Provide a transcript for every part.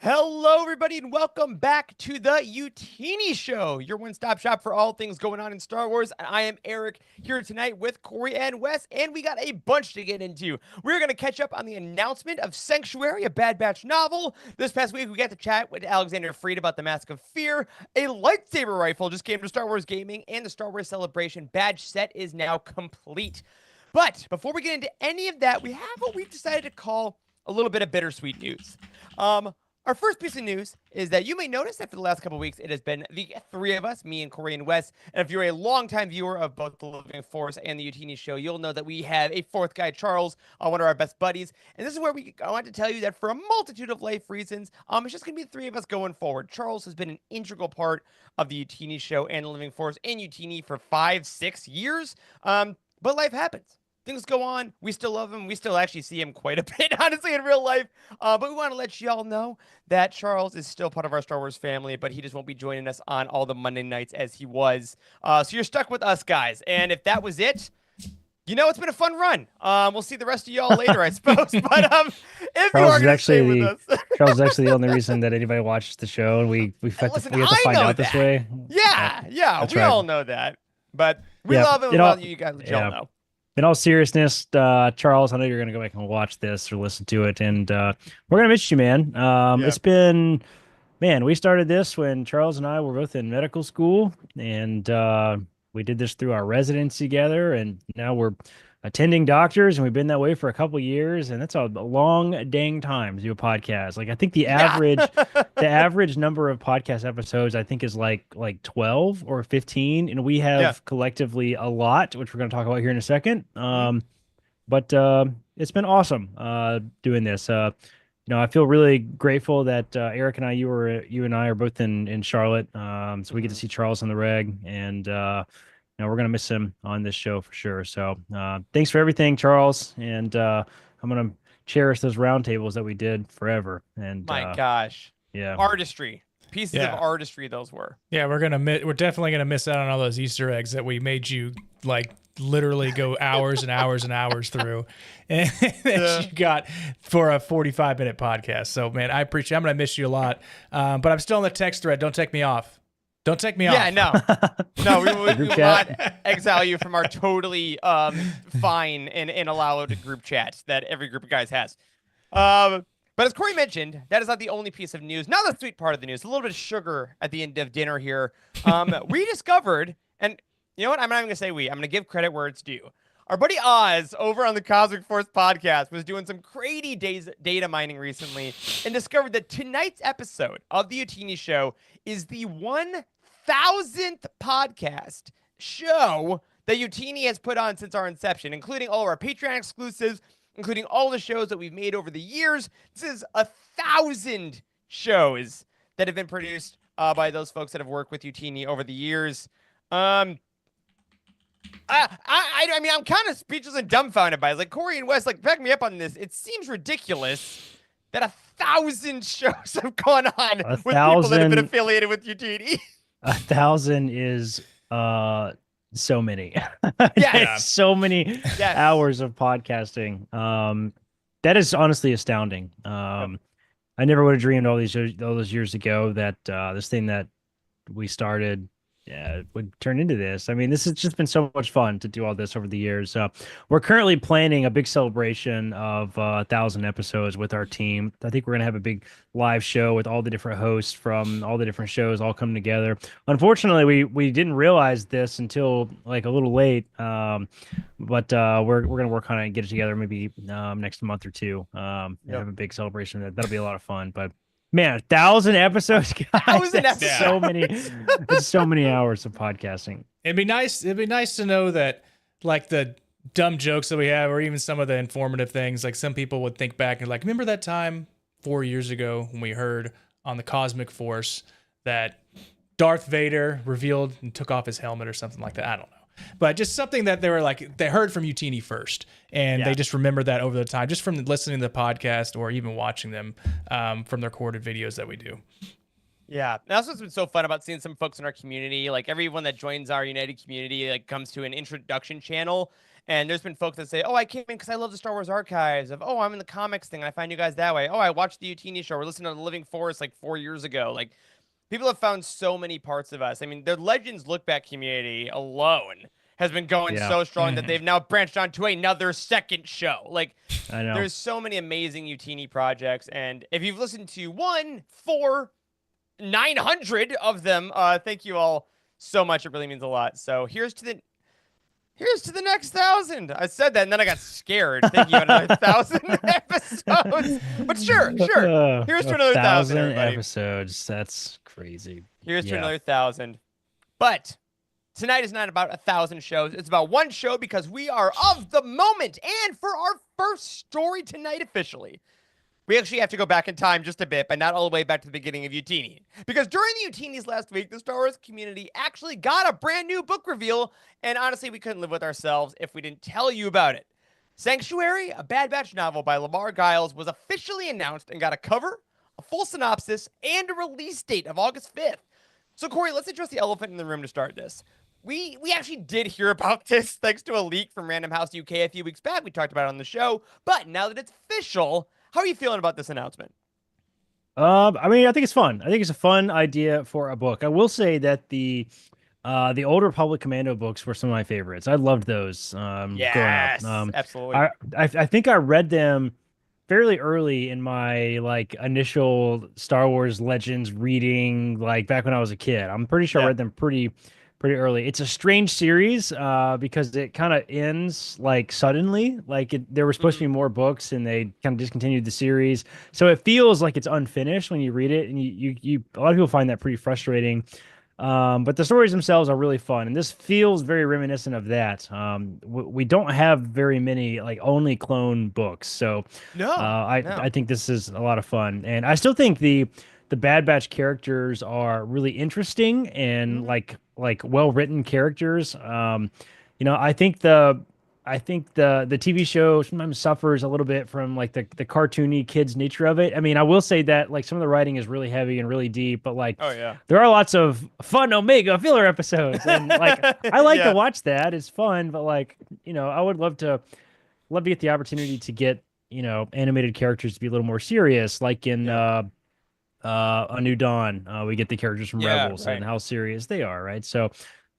Hello, everybody, and welcome back to the Youtini Show, your one-stop shop for all things going on in Star Wars. I am Eric here tonight with Corey and Wes, and we got a bunch to get into. We're going to catch up on the announcement of Sanctuary, a Bad Batch novel. This past week, we got to chat with Alexander Freed about the Mask of Fear. A lightsaber rifle just came to Star Wars Gaming, and the Star Wars Celebration badge set is now complete. But before we get into any of that, we have what we've decided to call a little bit of bittersweet news. Our first piece of news is that you may notice that for the last couple of weeks, it has been the three of us, me and Corey and Wes. And if you're a longtime viewer of both The Living Force and the Youtini Show, you'll know that we have a fourth guy, Charles, one of our best buddies. And this is where I want to tell you that for a multitude of life reasons, it's just going to be the three of us going forward. Charles has been an integral part of the Youtini Show and The Living Force and Youtini for 5-6 years. But life happens. Things go on. We still love him. We still actually see him quite a bit, honestly, in real life. But we want to let y'all know that Charles is still part of our Star Wars family, but he just won't be joining us on all the Monday nights as he was. So you're stuck with us, guys. And if that was it, it's been a fun run. We'll see the rest of y'all later, I suppose. But if you are going to stay with us. Charles is actually the only reason that anybody watches the show, and we have to find out this way. Yeah, we all know that. But we love him. Well, you guys y'all know. In all seriousness, Charles, I know you're going to go back and watch this or listen to it, and we're going to miss you, man. It's been, we started this when Charles and I were both in medical school, and we did this through our residency together, and now we're attending doctors, and we've been that way for a couple of years, and that's a long dang time to do a podcast. Like, I think the average number of podcast episodes, I think, is like 12 or 15, and we have collectively a lot, which we're going to talk about here in a second. But it's been awesome doing this. I feel really grateful that Eric and I, you and I are both in Charlotte, so we get to see Charles on the reg, and we're going to miss him on this show for sure. So thanks for everything, Charles. And I'm going to cherish those roundtables that we did forever. And my gosh. Yeah. Artistry. Pieces of artistry those were. Yeah, we're definitely going to miss out on all those Easter eggs that we made you literally go hours and hours and hours through and that you got for a 45-minute podcast. So, man, I appreciate it. I'm going to miss you a lot. But I'm still in the text thread. Don't take me off. Don't take me off. Yeah, no, we will not exile you from our totally fine and allowed group chat that every group of guys has. But as Corey mentioned, that is not the only piece of news. Now the sweet part of the news, a little bit of sugar at the end of dinner here. We discovered, and you know what? I'm not even going to say we. I'm going to give credit where it's due. Our buddy Oz over on the Cosmic Force podcast was doing some crazy data mining recently and discovered that tonight's episode of the Youtini Show is the 1,000th podcast show that Youtini has put on since our inception, including all of our Patreon exclusives, including all the shows that we've made over the years. This is 1,000 shows that have been produced by those folks that have worked with Youtini over the years. I mean, I'm kind of speechless and dumbfounded by it. Like, Corey and Wes, back me up on this. It seems ridiculous that 1,000 shows have gone on with people that have been affiliated with Youtini. 1,000 is so many. Yeah, so many hours of podcasting. That is honestly astounding. I never would have dreamed all those years ago that this thing that we started would turn into this. I mean, this has just been so much fun to do all this over the years. We're currently planning a big celebration of 1,000 episodes with our team. I think we're going to have a big live show with all the different hosts from all the different shows all come together. Unfortunately, we didn't realize this until a little late, but we're going to work on it and get it together maybe next month or two. Have a big celebration. That'll be a lot of fun, but man, 1,000 episodes, guys. 1,000 episodes. So many hours of podcasting. It'd be nice to know that, the dumb jokes that we have, or even some of the informative things, some people would think back and remember that time 4 years ago when we heard on the Cosmic Force that Darth Vader revealed and took off his helmet or something like that. I don't know. But just something that they heard from Youtini first, and they just remember that over the time, just from listening to the podcast or even watching them from the recorded videos that we do. Yeah, that's what's been so fun about seeing some folks in our community. Like everyone that joins our United community, like comes to an introduction channel. And there's been folks that say, "Oh, I came in because I love the Star Wars archives." Of, "Oh, I'm in the comics thing. And I find you guys that way." "Oh, I watched the Youtini show. We're listening to the Living Forest like 4 years ago." Like people have found so many parts of us. I mean, the Legends Look Back community alone has been going Yeah. so strong that they've now branched on to another second show. Like I know. there's so many amazing Youtini projects, and if you've listened to 1, 4, 900 of them, thank you all so much. It really means a lot. So here's to the next 1,000. I said that and then I got scared thinking about another 1,000 episodes. But sure. Here's to another 1,000 everybody. episodes. That's crazy. Here's to another 1,000. But tonight is not about 1,000 shows. It's about one show because we are of the moment. And for our first story tonight officially, we actually have to go back in time just a bit, but not all the way back to the beginning of Youtini. Because during the Youtinis last week, the Star Wars community actually got a brand new book reveal, and honestly, we couldn't live with ourselves if we didn't tell you about it. Sanctuary, a Bad Batch novel by Lamar Giles, was officially announced and got a cover, a full synopsis, and a release date of August 5th. So, Corey, let's address the elephant in the room to start this. We actually did hear about this thanks to a leak from Random House UK a few weeks back. We talked about it on the show, but now that it's official, how are you feeling about this announcement? I mean, I think it's fun. I think it's a fun idea for a book. I will say that the Old Republic Commando books were some of my favorites. I loved those Yes, growing up. absolutely. I think I read them fairly early in my like initial Star Wars Legends reading, like back when I was a kid. I'm pretty sure I read them pretty early. It's a strange series because it kind of ends like suddenly. Like there were supposed to be more books and they kind of discontinued the series. So it feels like it's unfinished when you read it, and you a lot of people find that pretty frustrating. But the stories themselves are really fun, and this feels very reminiscent of that. We don't have very many like only clone books, so No. I think this is a lot of fun, and I still think the Bad Batch characters are really interesting and like well written characters. I think the TV show sometimes suffers a little bit from like the cartoony kids nature of it. I mean, I will say that like some of the writing is really heavy and really deep, but like there are lots of fun Omega filler episodes, and like I like to watch that. It's fun, but like I would love to get the opportunity to get animated characters to be a little more serious, like in A New Dawn. We get the characters from Rebels and how serious they are, right? So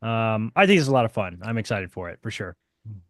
I think it's a lot of fun. I'm excited for it for sure.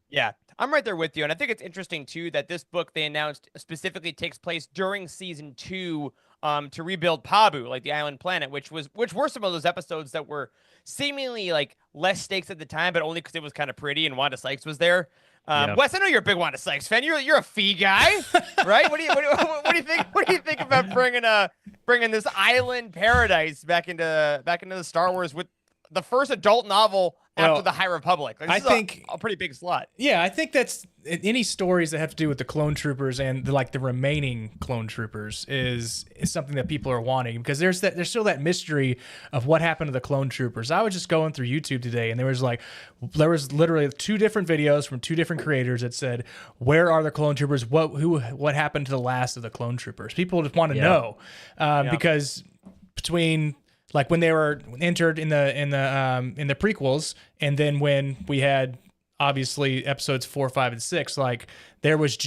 Yeah, I'm right there with you. And I think it's interesting, too, that this book they announced specifically takes place during season 2 to rebuild Pabu, like the island planet, which were some of those episodes that were seemingly like less stakes at the time, but only because it was kind of pretty and Wanda Sykes was there. Wes, I know you're a big Wanda Sykes fan. You're a Fee guy, right? What do you think? What do you think about bringing this island paradise back into the Star Wars with the first adult novel after the High Republic? Like, I think a pretty big slot. Yeah, I think that's any stories that have to do with the clone troopers and the remaining clone troopers is something that people are wanting, because there's still that mystery of what happened to the clone troopers. I was just going through YouTube today, and there was literally 2 different videos from 2 different creators that said, where are the clone troopers? What happened to the last of the clone troopers? People just want to know because between like when they were entered in the prequels, and then when we had obviously episodes 4, 5, and 6, like there was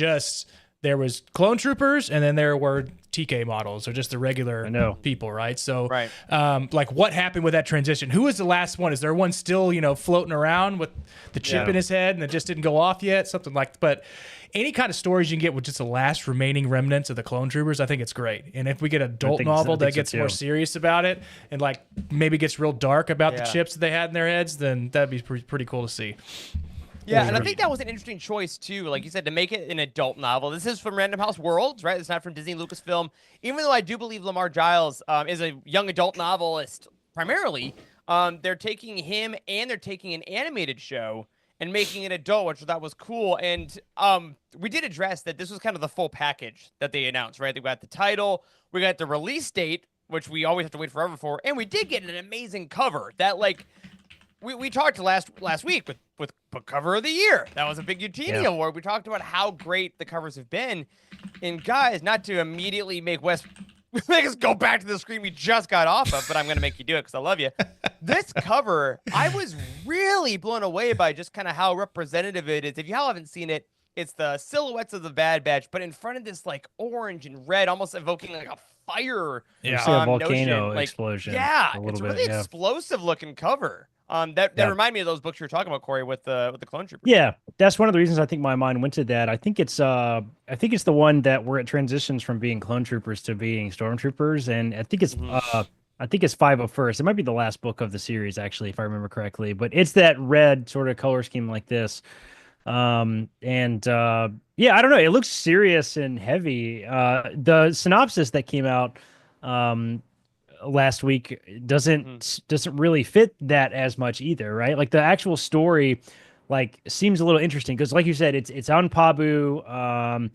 clone troopers, and then there were TK models, or just the regular people, right? So, like what happened with that transition? Who was the last one? Is there one still, floating around with the chip in his head and it just didn't go off yet? Something like, but any kind of stories you can get with just the last remaining remnants of the clone troopers, I think it's great. And if we get an adult novel that gets more serious about it and like maybe gets real dark about the chips that they had in their heads, then that'd be pretty cool to see. Yeah, and I think that was an interesting choice, too, like you said, to make it an adult novel. This is from Random House Worlds, right? It's not from Disney Lucasfilm. Even though I do believe Lamar Giles is a young adult novelist primarily, they're taking him and they're taking an animated show and making it adult, which I thought was cool. And we did address that this was kind of the full package that they announced, right? They got the title, we got the release date, which we always have to wait forever for, and we did get an amazing cover that, like, we talked last week with book cover of the year. That was a big Youtini award. We talked about how great the covers have been. And guys, not to immediately make Wes make us go back to the screen we just got off of, but I'm going to make you do it because I love you. This cover, I was really blown away by just kind of how representative it is. If you haven't seen it, it's the silhouettes of the Bad Batch, but in front of this like orange and red, almost evoking like a fire. Yeah, a volcano notion. Like, explosion. Yeah, a it's bit, really explosive looking cover. That remind me of those books you were talking about, Corey, with the clone troopers. Yeah, that's one of the reasons I think my mind went to that. I think it's the one that where it transitions from being clone troopers to being stormtroopers, and I think it's I think it's 501st. It might be the last book of the series, actually, if I remember correctly. But it's that red sort of color scheme like this. Yeah, I don't know. It looks serious and heavy. The synopsis that came out last week doesn't really fit that as much either, right? Like the actual story like seems a little interesting because like you said, it's on Pabu.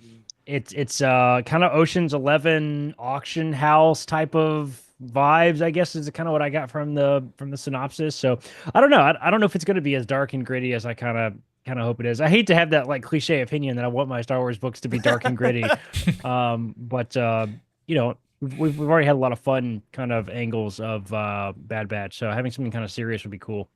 It's kind of Ocean's 11 auction house type of vibes, I guess, is kind of what I got from the synopsis. So I don't know. I don't know if it's going to be as dark and gritty as I kind of hope it is. I hate to have that like cliche opinion that I want my Star Wars books to be dark and gritty. But you know, we've already had a lot of fun kind of angles of Bad Batch. So having something kind of serious would be cool.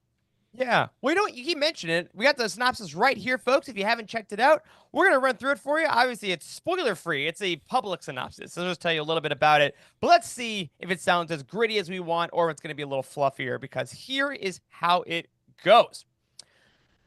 Yeah. Well, you keep mentioning it. We got the synopsis right here, folks. If you haven't checked it out, we're going to run through it for you. Obviously, it's spoiler-free. It's a public synopsis. So I'll just tell you a little bit about it. But let's see if it sounds as gritty as we want or if it's going to be a little fluffier, because here is how it goes.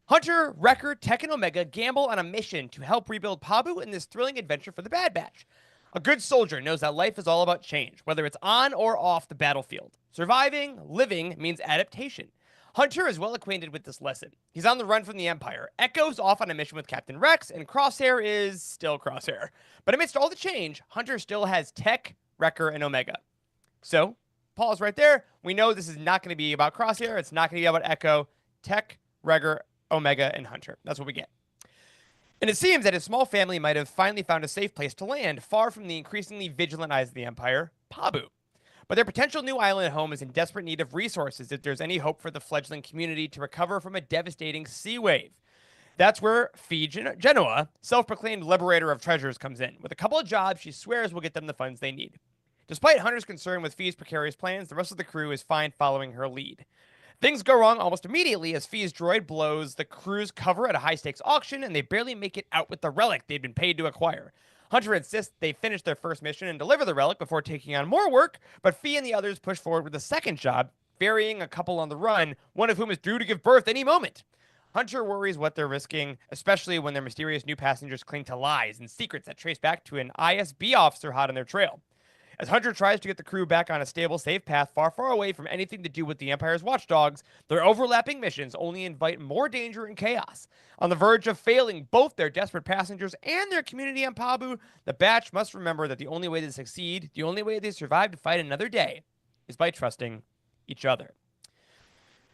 Hunter, Wrecker, Tech, and Omega gamble on a mission to help rebuild Pabu in this thrilling adventure for the Bad Batch. A good soldier knows that life is all about change, whether it's on or off the battlefield. Surviving, living means adaptation. Hunter is well acquainted with this lesson. He's on the run from the Empire. Echo's off on a mission with Captain Rex, and Crosshair is still Crosshair. But amidst all the change, Hunter still has Tech, Wrecker, and Omega. So, pause right there. We know this is not going to be about Crosshair. It's not going to be about Echo, Tech, Wrecker, Omega, and Hunter. That's what we get. And it seems that his small family might have finally found a safe place to land, far from the increasingly vigilant eyes of the Empire, Pabu. But their potential new island home is in desperate need of resources if there's any hope for the fledgling community to recover from a devastating sea wave. That's where Fee Genoa, self-proclaimed liberator of treasures, comes in. With a couple of jobs she swears will get them the funds they need. Despite Hunter's concern with Fee's precarious plans, the rest of the crew is fine following her lead. Things go wrong almost immediately as Fee's droid blows the crew's cover at a high-stakes auction, and they barely make it out with the relic they'd been paid to acquire. Hunter insists they finish their first mission and deliver the relic before taking on more work, but Fee and the others push forward with a second job, ferrying a couple on the run, one of whom is due to give birth any moment. Hunter worries what they're risking, especially when their mysterious new passengers cling to lies and secrets that trace back to an ISB officer hot on their trail. As Hunter tries to get the crew back on a stable, safe path far, far away from anything to do with the Empire's watchdogs, their overlapping missions only invite more danger and chaos. On the verge of failing both their desperate passengers and their community on Pabu, the Batch must remember that the only way to succeed, the only way they survive to fight another day, is by trusting each other.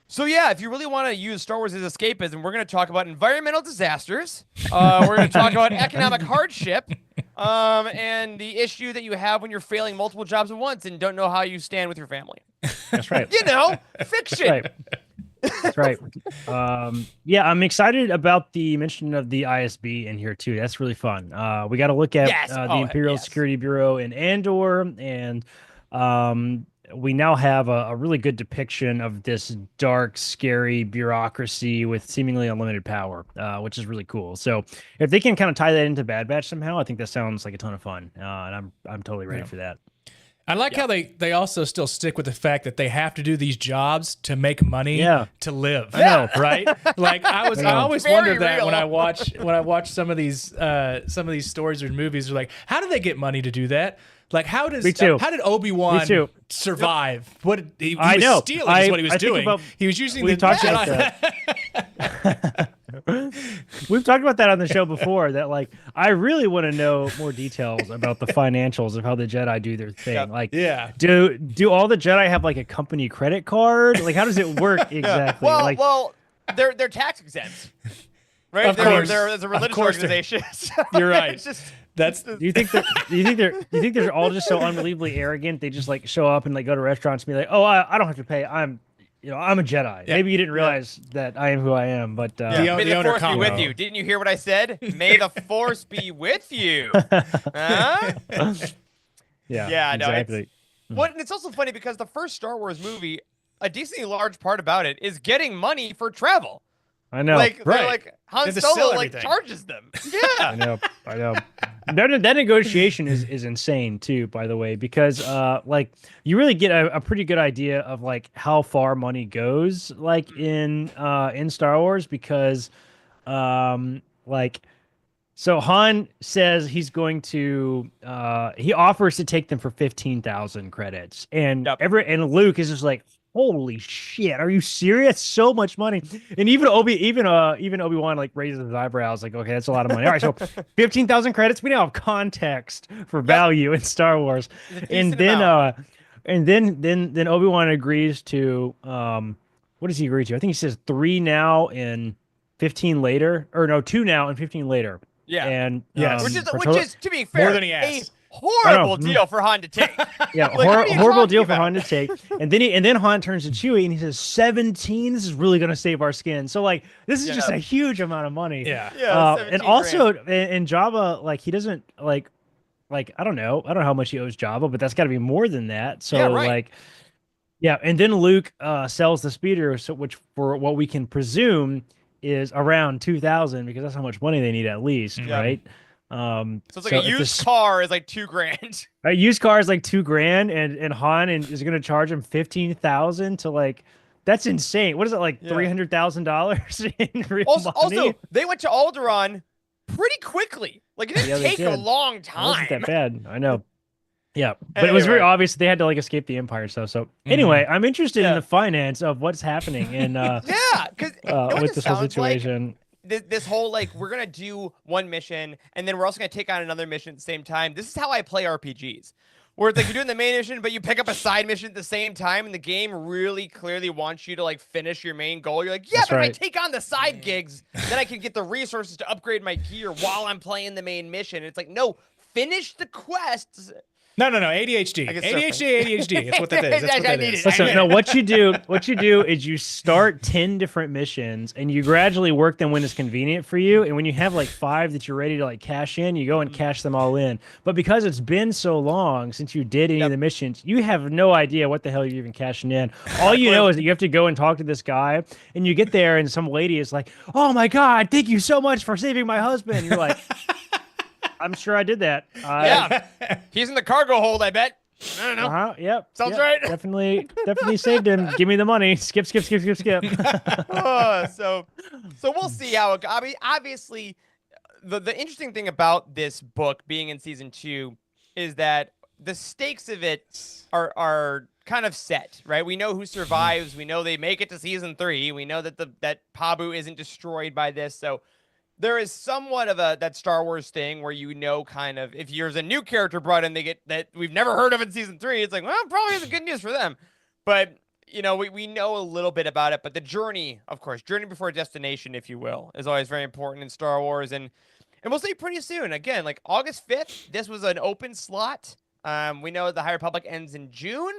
So yeah, if you really want to use Star Wars as escapism, we're going to talk about environmental disasters. We're going to talk about economic hardship, and the issue that you have when you're failing multiple jobs at once and don't know how you stand with your family. That's right. You know, fiction. That's right. Yeah, I'm excited about the mention of the ISB in here too. That's really fun. We got to look at the Imperial Security Bureau in Andor, and we now have a really good depiction of this dark, scary bureaucracy with seemingly unlimited power, which is really cool. So if they can kind of tie that into Bad Batch somehow, I think that sounds like a ton of fun, and I'm totally ready for that. I like how they also still stick with the fact that they have to do these jobs to make money to live. I know, right? Like I always wondered that when I watch some of these stories or movies. They're like, how do they get money to do that? Like how did Obi-Wan survive? What he was stealing is what he was doing. He was using the Jedi. We've talked about that on the show before. That like I really want to know more details about the financials of how the Jedi do their thing. Do all the Jedi have like a company credit card? Like how does it work exactly? Well, they're tax exempt, right? Of course, they're a religious organization. So you're right. Do you think they're all just so unbelievably arrogant? They just like show up and like go to restaurants and be like, "Oh, I don't have to pay. I'm a Jedi." Yeah. Maybe you didn't realize that I am who I am, but may the Force be with you. Didn't you hear what I said? May the Force be with you. Yeah, no, exactly. it's also funny because the first Star Wars movie, a decently large part about it is getting money for travel. I know. Like they're Right. like Han They have to sell Solo like everything. charges them. I Yeah. know. That negotiation is insane too, by the way, because like you really get a pretty good idea of like how far money goes like in Star Wars because like so Han says he's going to he offers to take them for 15,000 credits. And Yep. and Luke is just like, "Holy shit, are you serious? So much money." And even Obi-Wan like raises his eyebrows like, "Okay, that's a lot of money." All right, so 15,000 credits. We now have context for value in Star Wars. It's a And decent then amount. then Obi-Wan agrees to what does he agree to? I think he says 3 now and 15 later, or no, 2 now and 15 later. Yeah. And Yes. Which is to be fair, More than he a asked. horrible deal for Han to take. yeah, Like, what are you horrible talking deal for about? Han to take. And then Han turns to Chewie and he says 17. This is really gonna save our skin. So like this is just Yeah. a huge amount of money. Yeah. Yeah, And 17 also grand. in Jabba, like he doesn't like I don't know how much he owes Jabba, but that's got to be more than that. So Yeah, right. like yeah, and then Luke sells the speeder, so which for what we can presume is around 2,000 because that's how much money they need at least, Yeah. right? So it's like a if used car is like 2 grand. a used car is like 2 grand, and Han is going to charge him 15,000 to like that's insane. What is it like Yeah. $300,000 in real Also, money? they went to Alderaan pretty quickly. Like it didn't Yeah, they take a did. long It wasn't time. that bad. I know. Yeah, but it was very Anyway. obvious they had to like escape the Empire stuff. So anyway, I'm interested in Yeah. the finance of what's happening in Yeah, because with this whole situation. This whole like we're gonna do one mission and then we're also gonna take on another mission at the same time. This is how I play RPGs, where it's like you're doing the main mission, but you pick up a side mission at the same time, and the game really clearly wants you to like finish your main goal. You're like, yeah, That's but right. if I take on the side gigs, then I can get the resources to upgrade my gear while I'm playing the main mission. And it's like, no, finish the quests. No. ADHD. I guess so. ADHD. That's what that is. That's what I that need is. it. Listen, no, what you do is you start 10 different missions and you gradually work them when it's convenient for you. And when you have like 5 that you're ready to like cash in, you go and cash them all in. But because it's been so long since you did any of the missions, you have no idea what the hell you're even cashing in. All you know is that you have to go and talk to this guy, and you get there and some lady is like, "Oh my God, thank you so much for saving my husband." And you're like, "I'm sure I did that." Yeah, he's in the cargo hold, I bet. I don't know. Yep. Sounds yep, right. Definitely saved him. Give me the money. Skip. So we'll see how it. I mean, obviously, the interesting thing about this book being in season 2 is that the stakes of it are kind of set, right? We know who survives. We know they make it to season 3. We know that that Pabu isn't destroyed by this. So there is somewhat of that Star Wars thing where you know kind of if there's a new character brought in, they get that we've never heard of in season 3. It's like, well, probably isn't good news for them. But you know, we know a little bit about it. But the journey, of course, journey before destination, if you will, is always very important in Star Wars. And we'll see pretty soon. Again, like August 5th, this was an open slot. We know the High Republic ends in June.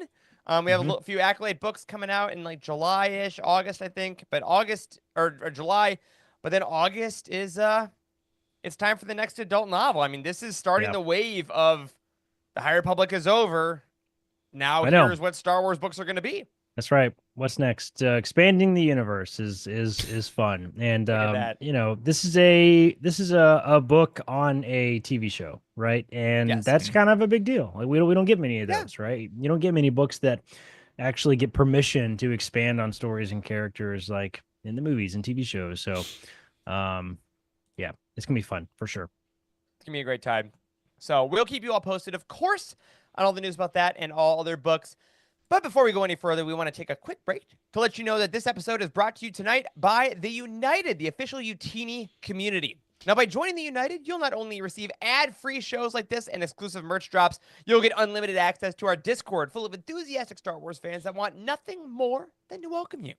We have a few Accolade books coming out in like July-ish, August, I think. But August or July. But then August is it's time for the next adult novel. I mean, this is starting the wave of the High Republic is over. Now here's what Star Wars books are going to be. That's right. What's next? Expanding the universe is fun, and you know, this is a book on a TV show, right? And that's kind of a big deal. Like we don't get many of those, right? You don't get many books that actually get permission to expand on stories and characters like in the movies and TV shows. So, yeah, it's gonna be fun for sure. It's gonna be a great time. So we'll keep you all posted, of course, on all the news about that and all other books. But before we go any further, we want to take a quick break to let you know that this episode is brought to you tonight by the United, the official Youtini community. Now, by joining the United, you'll not only receive ad-free shows like this and exclusive merch drops, you'll get unlimited access to our Discord full of enthusiastic Star Wars fans that want nothing more than to welcome you.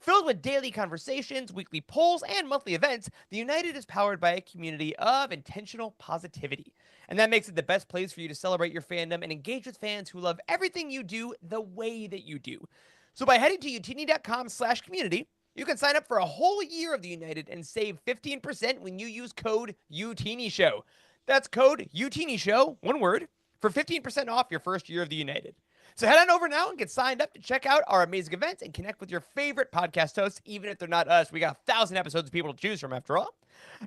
Filled with daily conversations, weekly polls, and monthly events, the United is powered by a community of intentional positivity. And that makes it the best place for you to celebrate your fandom and engage with fans who love everything you do the way that you do. So by heading to youtini.com/community, you can sign up for a whole year of the United and save 15% when you use code UTINISHOW. That's code UTINISHOW, one word, for 15% off your first year of the United. So head on over now and get signed up to check out our amazing events and connect with your favorite podcast hosts, even if they're not us. We got 1,000 episodes of people to choose from after all.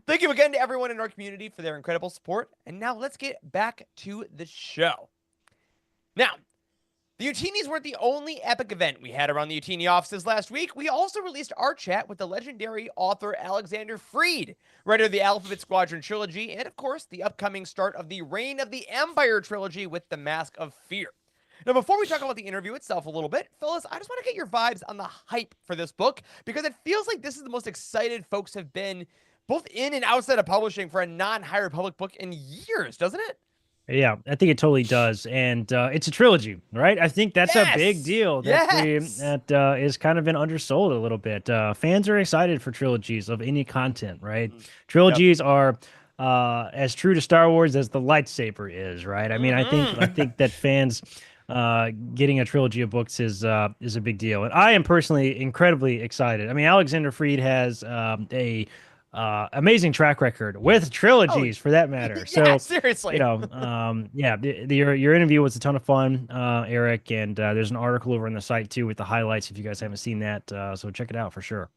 Thank you again to everyone in our community for their incredible support. And now let's get back to the show. Now, the Youtinis weren't the only epic event we had around the Youtini offices last week. We also released our chat with the legendary author Alexander Freed, writer of the Alphabet Squadron trilogy, and of course, the upcoming start of the Reign of the Empire trilogy with The Mask of Fear. Now, before we talk about the interview itself a little bit, fellas, I just want to get your vibes on the hype for this book, because it feels like this is the most excited folks have been both in and outside of publishing for a non-High Republic book in years, doesn't it? Yeah, I think it totally does, and it's a trilogy, right? I think that's a big deal that is kind of been undersold a little bit. Fans are excited for trilogies of any content, right? Trilogies are as true to Star Wars as the lightsaber is, right? I mean, I think that fans getting a trilogy of books is a big deal, and I am personally incredibly excited. I mean, Alexander Freed has a amazing track record with trilogies for that matter. Yeah, So, seriously. your interview was a ton of fun, Eric, and there's an article over on the site too with the highlights if you guys haven't seen that. So check it out for sure.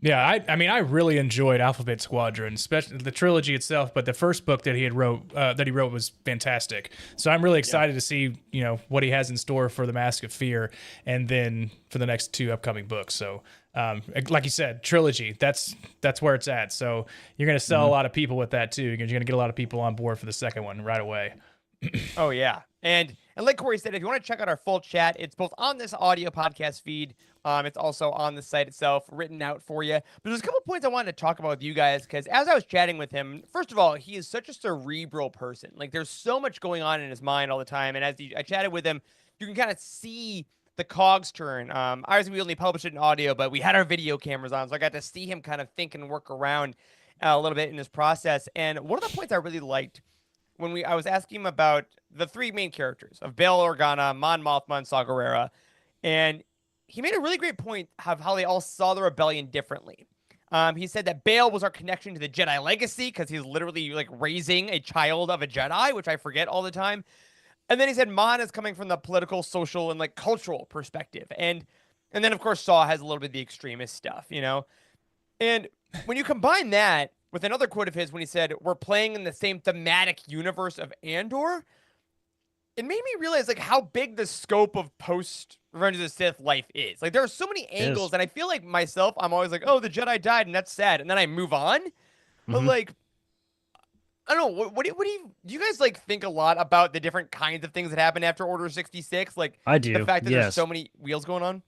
Yeah, I mean, I really enjoyed Alphabet Squadron, especially the trilogy itself. But the first book that he wrote was fantastic. So I'm really excited to see what he has in store for The Mask of Fear, and then for the next 2 upcoming books. So, like you said, trilogy. That's where it's at. So you're gonna sell a lot of people with that too. You're gonna get a lot of people on board for the second one right away. Oh yeah, and like Corey said, if you want to check out our full chat, it's both on this audio podcast feed. It's also on the site itself, written out for you. But there's a couple points I wanted to talk about with you guys, because as I was chatting with him, first of all, he is such a cerebral person. Like, there's so much going on in his mind all the time. And I chatted with him, you can kind of see the cogs turn. Obviously, we only published it in audio, but we had our video cameras on, so I got to see him kind of think and work around a little bit in his process. And one of the points I really liked when I was asking him about the 3 main characters of Bail Organa, Mon Mothma, and Saw Gerrera, and he made a really great point of how they all saw the rebellion differently. He said that Bail was our connection to the Jedi legacy, because he's literally like raising a child of a Jedi, which I forget all the time. And then he said Mon is coming from the political, social, and like cultural perspective. And then of course Saw has a little bit of the extremist stuff, And when you combine that with another quote of his when he said, "We're playing in the same thematic universe of Andor," it made me realize like how big the scope of post Revenge of the Sith life is. Like, there are so many angles, and I feel like myself, I'm always like, oh, the Jedi died, and that's sad, and then I move on. But like, I don't know. What do you guys like think a lot about the different kinds of things that happen after Order 66? Like, I do. The fact that there's so many wheels going on.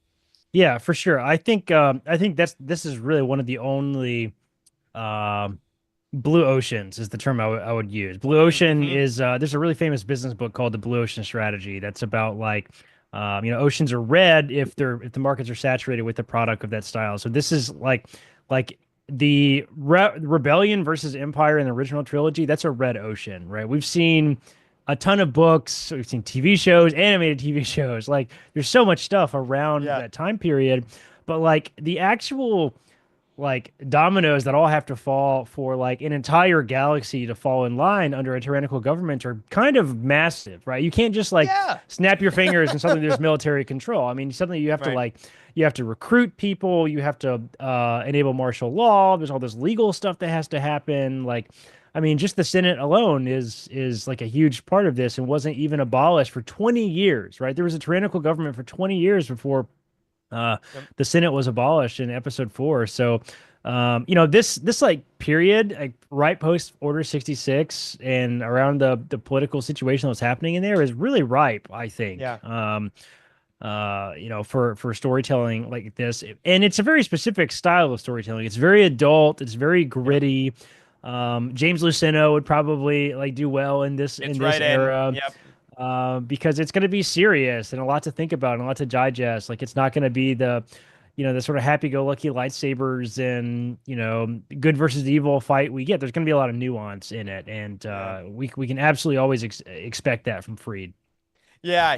Yeah, for sure. I think this is really one of the only blue oceans is the term I would use. Blue ocean is there's a really famous business book called The Blue Ocean Strategy that's about like oceans are red if the markets are saturated with the product of that style. So this is like the rebellion versus empire in the original trilogy. That's a red ocean, right? We've seen a ton of books, we've seen TV shows, animated TV shows. Like, there's so much stuff around that time period, but like the actual like dominoes that all have to fall for like an entire galaxy to fall in line under a tyrannical government are kind of massive, right? You can't just like snap your fingers and suddenly there's military control. I mean, suddenly you have to recruit people, you have to enable martial law. There's all this legal stuff that has to happen. Like, I mean, just the Senate alone is like a huge part of this and wasn't even abolished for 20 years, right? There was a tyrannical government for 20 years before the Senate was abolished in episode 4. So, this like period, like right post Order 66 and around the political situation that was happening in there is really ripe, I think. For storytelling like this. And it's a very specific style of storytelling. It's very adult. It's very gritty. James Luceno would probably like do well in this era. Because it's going to be serious and a lot to think about and a lot to digest. Like, it's not going to be the sort of happy-go-lucky lightsabers and, good versus evil fight we get. There's going to be a lot of nuance in it. And we can absolutely always expect that from Freed. Yeah.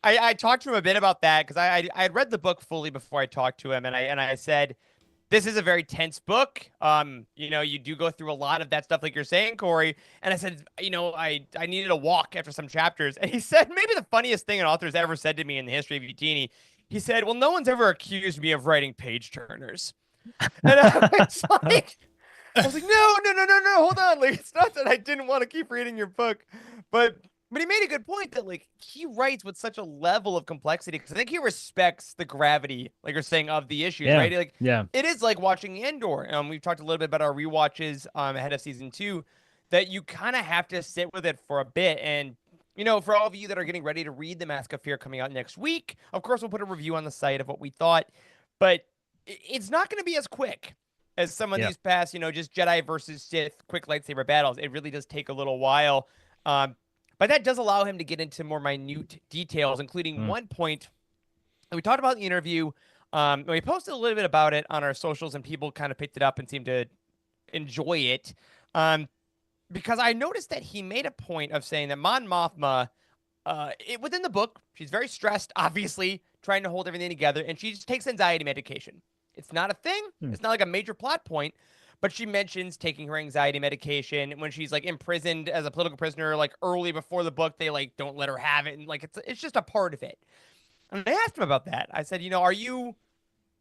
I talked to him a bit about that because I had read the book fully before I talked to him. And I said, this is a very tense book. You know, you do go through a lot of that stuff, like you're saying, Corey. And I said, you know, I needed a walk after some chapters. And he said, maybe the funniest thing an author's ever said to me in the history of Youtini. He said, well, no one's ever accused me of writing page turners. And I was like, no, hold on. Like, it's not that I didn't want to keep reading your book, but he made a good point that like he writes with such a level of complexity because I think he respects the gravity, like you're saying, of the issues, right? Like, it is like watching Andor. We've talked a little bit about our rewatches ahead of season 2, that you kind of have to sit with it for a bit. And you know, for all of you that are getting ready to read The Mask of Fear coming out next week, of course, we'll put a review on the site of what we thought, but it's not going to be as quick as some of these past, you know, just Jedi versus Sith quick lightsaber battles. It really does take a little while. But that does allow him to get into more minute details, including one point that we talked about in the interview. We posted a little bit about it on our socials, and people kind of picked it up and seemed to enjoy it. Because I noticed that he made a point of saying that Mon Mothma, within the book, she's very stressed, obviously, trying to hold everything together, and she just takes anxiety medication. It's not a thing. It's not like a major plot point, but she mentions taking her anxiety medication when she's like imprisoned as a political prisoner, like early before the book, they like don't let her have it. And like, it's just a part of it. And I asked him about that. I said, you know, are you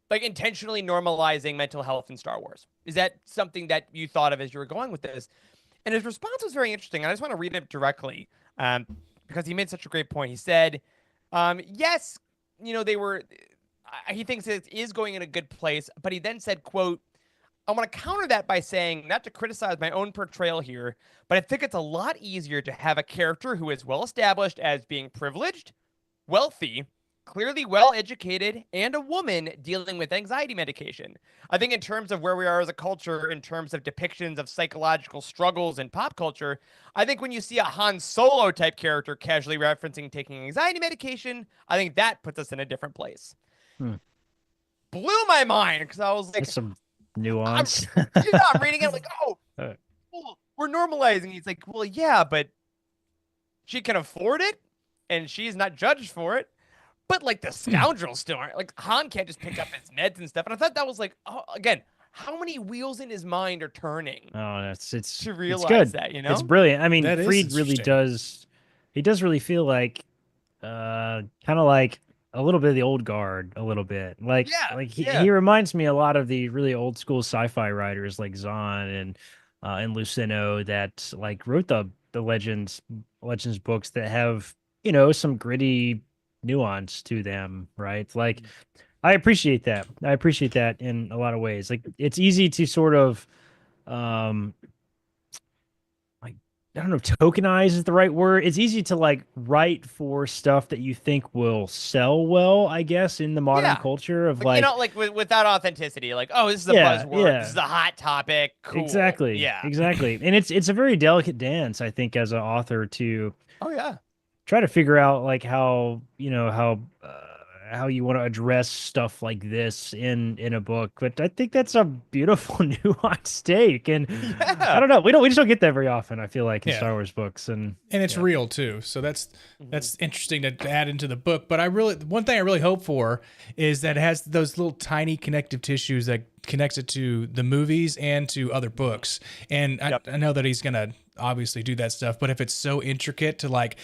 like intentionally normalizing mental health in Star Wars? Is that something that you thought of as you were going with this? And his response was very interesting. And I just want to read it directly because he made such a great point. He said, yes, you know, he thinks it is going in a good place, but he then said, quote, I want to counter that by saying, not to criticize my own portrayal here, but I think it's a lot easier to have a character who is well established as being privileged, wealthy, clearly well-educated, and a woman dealing with anxiety medication. I think in terms of where we are as a culture, in terms of depictions of psychological struggles in pop culture, I think when you see a Han Solo type character casually referencing taking anxiety medication, I think that puts us in a different place. Blew my mind because I was like, there's some nuance. I'm reading it like, oh, well, we're normalizing. He's like, well, yeah, but she can afford it and she's not judged for it. But like the scoundrels still aren't. Like Han can't just pick up his meds and stuff. And I thought that was like, oh, again, how many wheels in his mind are turning? Oh, it's to realize it's good. that, you know, it's brilliant. I mean, That is Freed really does. He does really feel like, kind of like a little bit of the old guard, a little bit. Like he reminds me a lot of the really old school sci-fi writers like Zahn and Luceno that like wrote the Legends books that have, you know, some gritty nuance to them, right? Like I appreciate that. I appreciate that in a lot of ways. Like it's easy to sort of like I don't know, tokenize is the right word. It's easy to like write for stuff that you think will sell well, I guess, in the modern culture of like you know, like without authenticity, like, oh, this is a buzzword, this is a hot topic. Cool. Exactly. Yeah. Exactly. And it's a very delicate dance, I think, as an author to try to figure out like how, you know, how you want to address stuff like this in a book. But I think that's a beautiful nuanced take. And I don't know, we just don't get that very often, I feel like, in Star Wars books. And it's real too. So that's interesting to add into the book. But one thing I really hope for is that it has those little tiny connective tissues that connects it to the movies and to other books. And I know that he's gonna obviously do that stuff, but if it's so intricate to like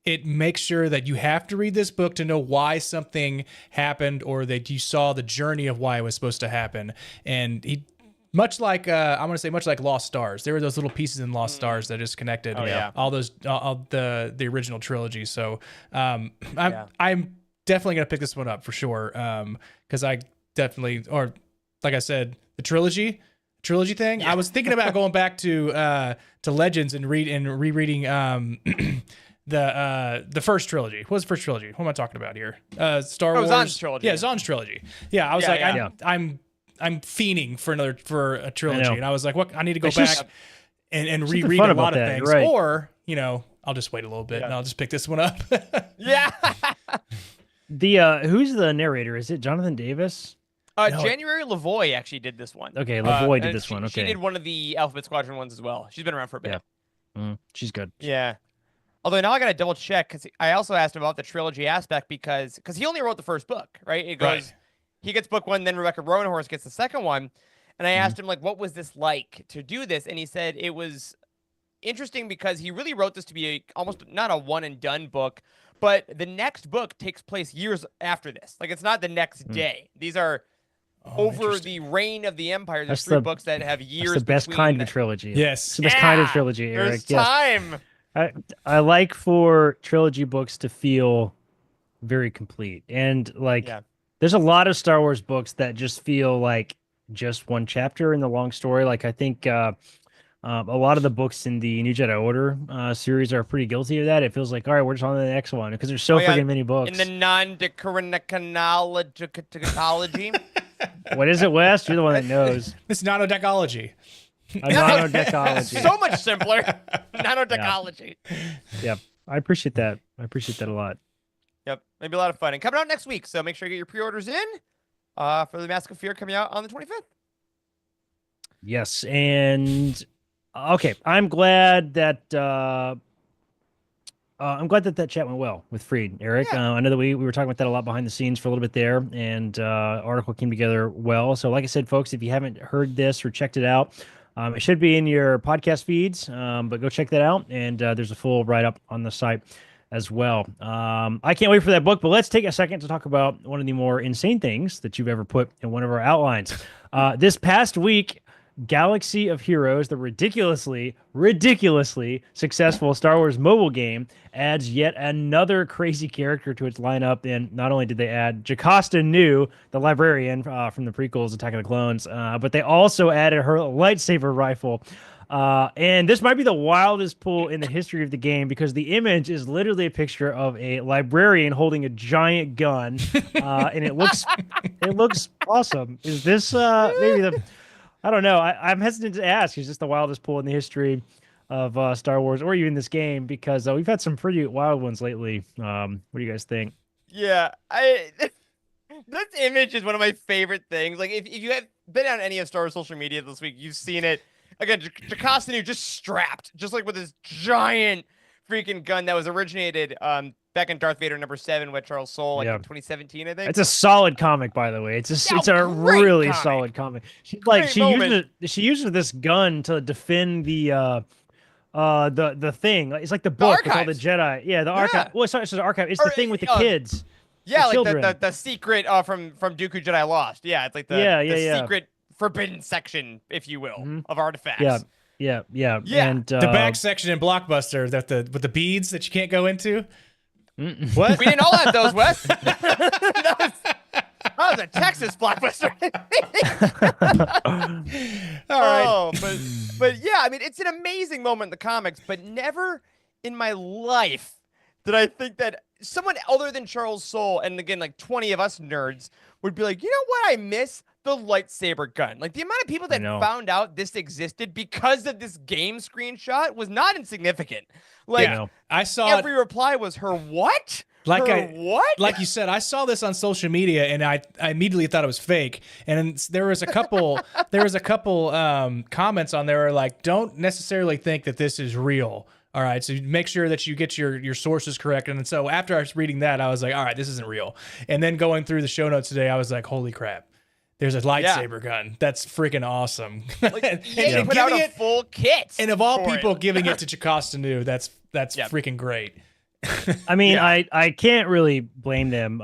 it makes sure that you have to read this book to know why something happened, or that you saw the journey of why it was supposed to happen. And he, much like Lost Stars, there were those little pieces in Lost Stars that just connected all the original trilogy. So I'm definitely gonna pick this one up for sure, because I definitely, or like I said, the trilogy thing. I was thinking about going back to Legends and rereading the first trilogy. What was the first trilogy? What am I talking about here? Star Wars. Zahn's trilogy. Yeah, Zahn's trilogy. Yeah, I was I'm fiending for a trilogy, and I was like, what? I need to go back and reread a lot of things, right. Or you know, I'll just wait a little bit and I'll just pick this one up. The who's the narrator? Is it Jonathan Davis? January Lavoie actually did this one. Okay, Lavoie did this one. Okay, she did one of the Alphabet Squadron ones as well. She's been around for a bit. Yeah, she's good. Yeah. Although now I gotta double check because I also asked him about the trilogy aspect because he only wrote the first book, right? It goes he gets book 1, then Rebecca Roanhorse gets the second one. And I asked him, like, what was this like to do this? And he said it was interesting because he really wrote this to be almost not a one and done book, but the next book takes place years after this. Like, it's not the next day. These are over the reign of the Empire. There's 3 books that have years. That's the best kind of a trilogy. Yes. It's the best kind of trilogy, Eric. There's time. I like for trilogy books to feel very complete. And like there's a lot of Star Wars books that just feel like just one chapter in the long story. Like I think a lot of the books in the New Jedi Order series are pretty guilty of that. It feels like, all right, we're just on to the next one because there's so freaking many books. In the non-deconology. What is it, Wes? You're the one that knows. It's nanodecology. Nanodecology. So much simpler. Nanodecology. Yep. I appreciate that. I appreciate that a lot. Yep. Maybe a lot of fun. And coming out next week. So make sure you get your pre-orders in for the Mask of Fear coming out on the 25th. Yes. And okay. I'm glad that that chat went well with Freed, Eric. Yeah. I know that we were talking about that a lot behind the scenes for a little bit there, and article came together well. So like I said, folks, if you haven't heard this or checked it out, it should be in your podcast feeds, but go check that out. And there's a full write-up on the site as well. I can't wait for that book, but let's take a second to talk about one of the more insane things that you've ever put in one of our outlines. This past week, Galaxy of Heroes, the ridiculously successful Star Wars mobile game, adds yet another crazy character to its lineup. And not only did they add Jocasta Nu, the librarian from the prequels, Attack of the Clones, but they also added her lightsaber rifle. And this might be the wildest pull in the history of the game because the image is literally a picture of a librarian holding a giant gun, and it looks awesome. Is this maybe the... I don't know. I'm hesitant to ask. Is this the wildest pull in the history of Star Wars or even this game? Because we've had some pretty wild ones lately. What do you guys think? Yeah, this image is one of my favorite things. Like, if you have been on any of Star Wars social media this week, you've seen it. Again, Jocasta Nu just strapped, just like with this giant freaking gun that was originated back in Darth Vader #7 with Charles Soule, like in 2017, I think. It's a solid comic, by the way. It's a really solid comic. She uses this gun to defend the thing. It's like the book with all the Jedi. Yeah, the archive. Well, sorry, it's the archive. It's the thing with the kids. Yeah, like children. the secret from Dooku Jedi Lost. Yeah, it's like the secret forbidden section, if you will, of artifacts. Yeah. And the back section in Blockbuster with the beads that you can't go into. What? We didn't all have those, Wes. that was a Texas Blockbuster. All right. Oh, but yeah, I mean, it's an amazing moment in the comics, but never in my life did I think that someone other than Charles Soule, and again, like 20 of us nerds, would be like, you know what I miss? The lightsaber gun. Like, the amount of people that found out this existed because of this game screenshot was not insignificant. Like, I saw every reply was her what? What? Like you said, I saw this on social media and I immediately thought it was fake. And there was a couple comments on there like, don't necessarily think that this is real. All right, so make sure that you get your sources correct. And so after I was reading that, I was like, all right, this isn't real. And then going through the show notes today, I was like, holy crap. There's a lightsaber gun. That's freaking awesome. Like, they put out a full kit. And of all people, giving it to Jocasta Nu, that's freaking great. I mean, I can't really blame them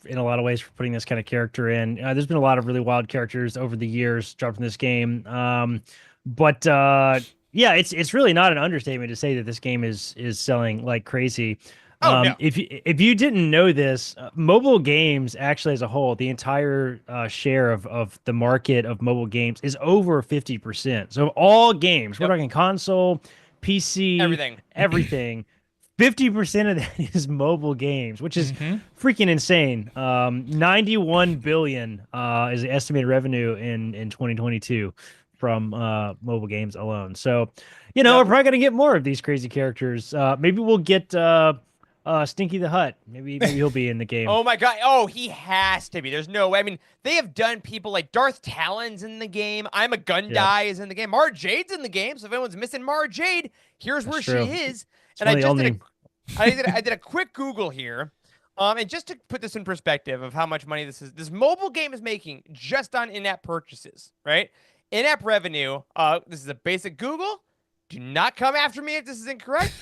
in a lot of ways for putting this kind of character in. There's been a lot of really wild characters over the years dropped from this game. But it's really not an understatement to say that this game is selling like crazy. No. If you didn't know this, mobile games actually as a whole, the entire share of the market of mobile games is over 50%. So all games, we're talking console, PC, everything. 50% of that is mobile games, which is freaking insane. 91 billion is the estimated revenue in 2022 from mobile games alone. So, we're probably gonna get more of these crazy characters. Maybe we'll get Stinky the Hutt. Maybe he'll be in the game. Oh my god. Oh, he has to be. There's no way. I mean, they have done people like Darth Talon's in the game. I'm a Gundai is in the game. Mara Jade's in the game. So if anyone's missing Mara Jade, here's where she is. And I did a quick Google here And just to put this in perspective of how much money this mobile game is making just on in-app purchases, right? In-app revenue. This is a basic Google. Do not come after me if this is incorrect.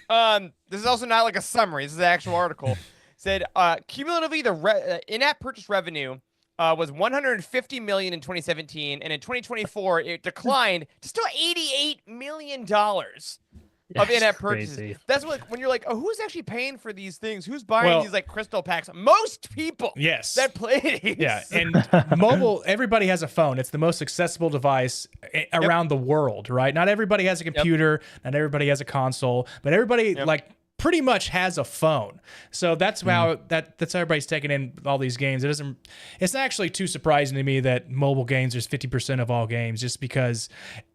This is also not like a summary. This is an actual article. Said cumulatively the in-app purchase revenue was 150 million in 2017, and in 2024 it declined to still 88 million dollars of in-app purchases. Crazy. That's what when you're like, oh, who's actually paying for these things? Who's buying these like crystal packs? Most people. Yes. That play these. Yeah, and mobile. Everybody has a phone. It's the most accessible device around the world, right? Not everybody has a computer. Not everybody has a console, but everybody like pretty much has a phone. So that's how that's how everybody's taking in all these games. It's not actually too surprising to me that mobile games is 50% of all games, just because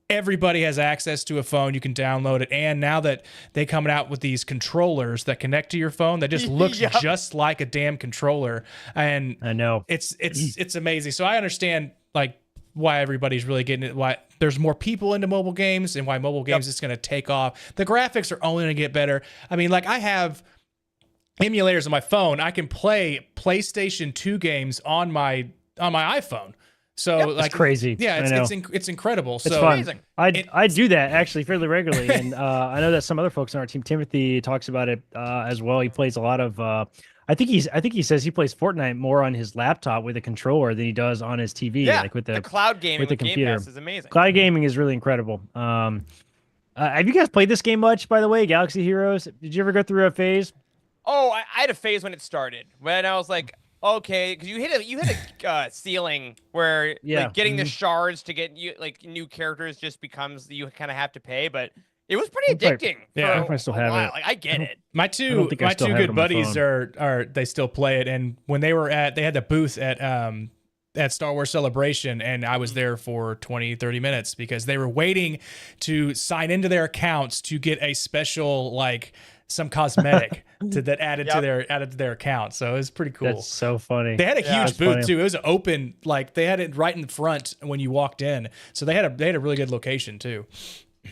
everybody has access to a phone. You can download it, and now that they coming out with these controllers that connect to your phone, that just looks just like a damn controller. And I know it's amazing. So I understand like why everybody's really getting it, why there's more people into mobile games, and why mobile games is going to take off. The graphics are only going to get better. I mean, like I have emulators on my phone. I can play PlayStation 2 games on my iPhone. So like it's crazy. Yeah, it's incredible. It's so fun. amazing. I do that actually fairly regularly, and I know that some other folks on our team, Timothy, talks about it as well. He plays a lot of. I think he says he plays Fortnite more on his laptop with a controller than he does on his TV. Yeah, like with the cloud gaming with the Game computer. Pass is amazing. Cloud gaming is really incredible. Have you guys played this game much, by the way? Galaxy Heroes. Did you ever go through a phase? Oh, I had a phase when it started when I was like, okay, because you hit a ceiling where like, getting the shards to get you like new characters just becomes you kind of have to pay, but it was pretty addicting. I still have it. Like I get it. My two good buddies are they still play it, and when they had the booth at Star Wars Celebration, and I was there for 20-30 minutes because they were waiting to sign into their accounts to get a special like some cosmetic that added to their account. So it was pretty cool. That's so funny. They had a huge booth too. It was open, like they had it right in the front when you walked in. So they had a really good location too.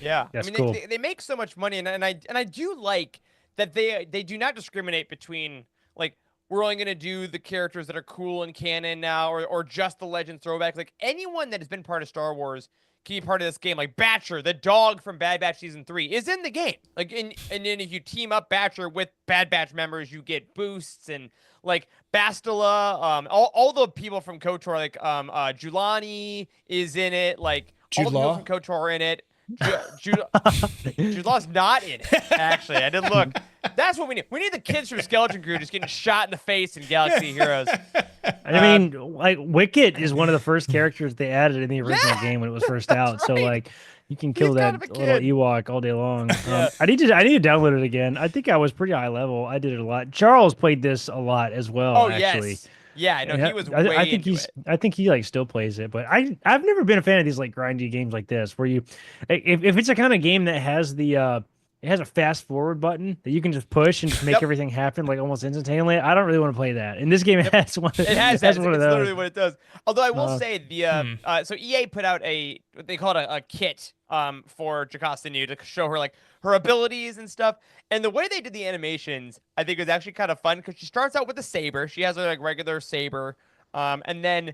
Yeah, that's I mean cool. They make so much money, and I do like that they do not discriminate between like we're only gonna do the characters that are cool in canon now, or just the Legends throwbacks. Like anyone that has been part of Star Wars can be part of this game. Like Batcher, the dog from Bad Batch Season 3, is in the game. Like, and then if you team up Batcher with Bad Batch members, you get boosts, and like Bastila, all the people from KOTOR, like Julani is in it. Like all the people from KOTOR are in it. Jude Law's not in it. Actually, I did look. That's what we need. We need the kids from Skeleton Crew just getting shot in the face in Galaxy Heroes. I mean, like Wicket is one of the first characters they added in the original game when it was first out. Right. So like, you can kill that little Ewok all day long. I need to download it again. I think I was pretty high level. I did it a lot. Charles played this a lot as well. Oh actually. Yes. Yeah, no, he was way I think I think he like still plays it, but I've never been a fan of these like grindy games like this where you if it's a kind of game that has the it has a fast forward button that you can just push and just make everything happen like almost instantaneously. I don't really want to play that. And this game has one. It has one of it's those. literally what it does. Although I will say the so EA put out what they call it a kit for Jocasta Nu to show her like her abilities and stuff. And the way they did the animations, I think was actually kind of fun because she starts out with a saber. She has a like regular saber, and then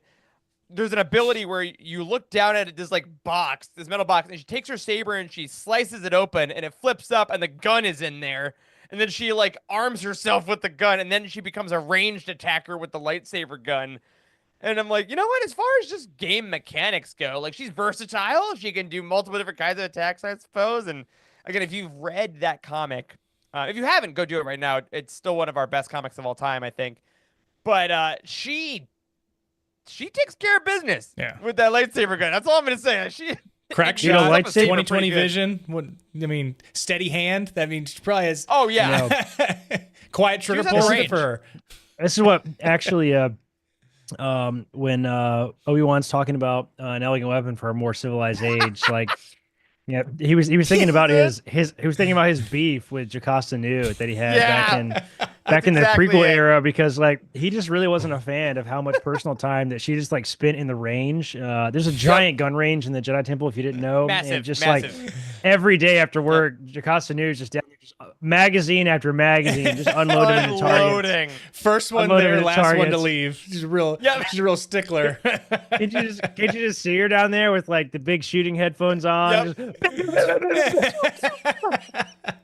there's an ability where you look down at this like box, this metal box, and she takes her saber and she slices it open, and it flips up, and the gun is in there. And then she like arms herself with the gun, and then she becomes a ranged attacker with the lightsaber gun. And I'm like, you know what? As far as just game mechanics go, like she's versatile. She can do multiple different kinds of attacks, I suppose. And again, if you've read that comic, if you haven't, go do it right now. It's still one of our best comics of all time, I think. But she takes care of business with that lightsaber gun. That's all I'm gonna say. She crack shot, lightsaber, 2020 vision. What I mean, steady hand. That means she probably has. Oh yeah, quiet trigger pull for her. This is what actually. When Obi-Wan's talking about an elegant weapon for a more civilized age, like. Yeah, he was thinking about his beef with Jocasta Nu that he had back in the prequel era, because like he just really wasn't a fan of how much personal time that she just like spent in the range. There's a giant gun range in the Jedi Temple if you didn't know. Massive, and just massive. like every day after work, Jocasta News just down there, just magazine after magazine, just unloading into targets. First one Unloading there, into last one to targets. leave. She's a real stickler. Can't you just see her down there with like the big shooting headphones on?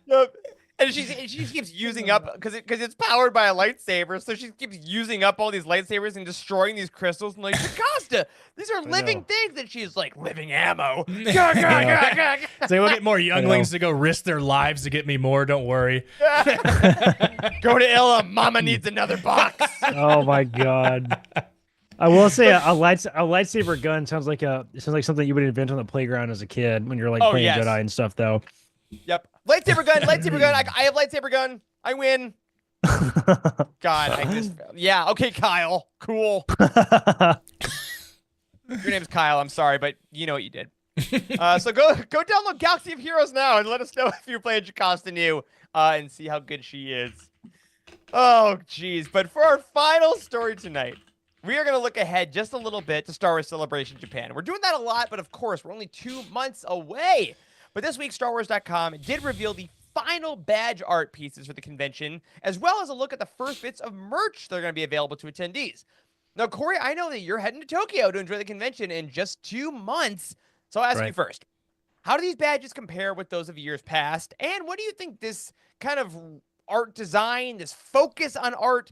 Yep. And she keeps using up because it's powered by a lightsaber, so she keeps using up all these lightsabers and destroying these crystals. And like, Jocasta, these are living things, and she's like living ammo. So we'll get more younglings to go risk their lives to get me more. Don't worry. Go to Illa. Mama needs another box. Oh my god. I will say a lightsaber gun sounds like something you would invent on the playground as a kid when you're like playing Jedi and stuff, though. Yep. Lightsaber gun. I have lightsaber gun. I win. God, yeah. Okay, Kyle. Cool. Your name's Kyle. I'm sorry, but you know what you did. So go download Galaxy of Heroes now and let us know if you're playing Jocasta New and see how good she is. Oh, geez. But for our final story tonight, we are going to look ahead just a little bit to Star Wars Celebration Japan. We're doing that a lot, but of course, we're only 2 months away. But this week, StarWars.com did reveal the final badge art pieces for the convention, as well as a look at the first bits of merch that are going to be available to attendees. Now, Corey, I know that you're heading to Tokyo to enjoy the convention in just 2 months. So I'll ask you first, how do these badges compare with those of years past? And what do you think this kind of art design, this focus on art,